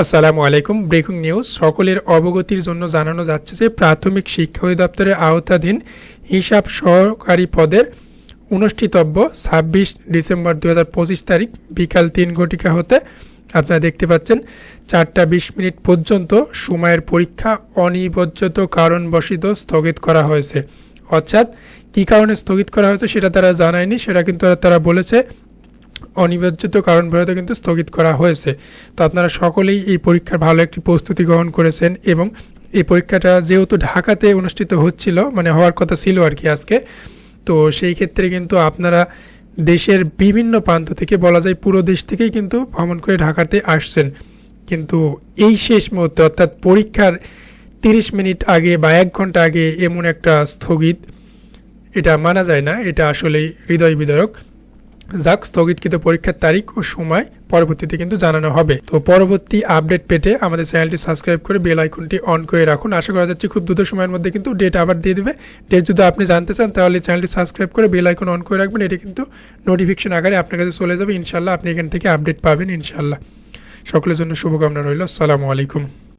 আসসালামু আলাইকুম। Breaking news. সকলের অবগতির জন্য জানানো যাচ্ছে যে প্রাথমিক শিক্ষা অধিদপ্তরের আওতাধীন হিসাব সহকারী পদের অনুষ্ঠিতব্য ২৬ ডিসেম্বর ২০২৫ তারিখ বিকাল ৩ ঘটিকা হতে আপনারা দেখতে পাচ্ছেন ৪টা ২০ মিনিট পর্যন্ত সময়ের পরীক্ষা অনির্বাচিত কারণবশত স্থগিত করা হয়েছে। অর্থাৎ কী কারণে স্থগিত করা হয়েছে সেটা তারা জানায়নি, সেটা কিন্তু তারা বলেছে অনিবার্যিত কারণবশত কিন্তু স্থগিত করা হয়েছে। তো আপনারা সকলেই এই পরীক্ষার ভালো একটি প্রস্তুতি গ্রহণ করেছেন এবং এই পরীক্ষাটা যেহেতু ঢাকাতে অনুষ্ঠিত হচ্ছিল, মানে হওয়ার কথা ছিল আর কি আজকে, তো সেই ক্ষেত্রে কিন্তু আপনারা দেশের বিভিন্ন প্রান্ত থেকে, বলা যায় পুরো দেশ থেকেই কিন্তু ভ্রমণ করে ঢাকাতে আসছেন। কিন্তু এই শেষ মুহূর্তে অর্থাৎ পরীক্ষার 30 মিনিট আগে বা 1 ঘন্টা আগে এমন একটা স্থগিত, এটা মানা যায় না, এটা আসলেই হৃদয় বিদারক। যাক, স্থগিতকৃত পরীক্ষার তারিখ ও সময় পরবর্তীতে কিন্তু জানানো হবে। তো পরবর্তী আপডেট পেতে আমাদের চ্যানেলটি সাবস্ক্রাইব করে বেল আইকনটি অন করে রাখুন। আশা করা যাচ্ছে খুব দ্রুত সময়ের মধ্যে কিন্তু ডেট আবার দিয়ে দেবে। ডেট যদি আপনি জানতে চান তাহলে চ্যানেলটি সাবস্ক্রাইব করে বেল আইকন অন করে রাখবেন, এটা কিন্তু নোটিফিকেশন আকারে আপনার কাছে চলে যাবে। ইনশাল্লাহ আপনি এখান থেকে আপডেট পাবেন ইনশাল্লাহ। সকলের জন্য শুভকামনা রইল। আসসালামু আলাইকুম।